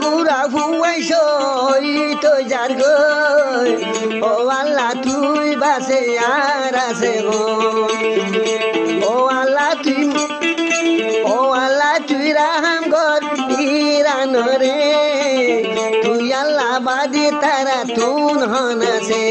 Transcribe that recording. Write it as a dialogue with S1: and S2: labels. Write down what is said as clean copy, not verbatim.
S1: গুড়া ফুয়াইছই তো যার গই ও আল্লাহ তুই বাসে আর আছে গো ও আল্লাহ তুই রাহাম গর ইরান রে তুই আল্লাহ বাদে তারা তুন হন আছে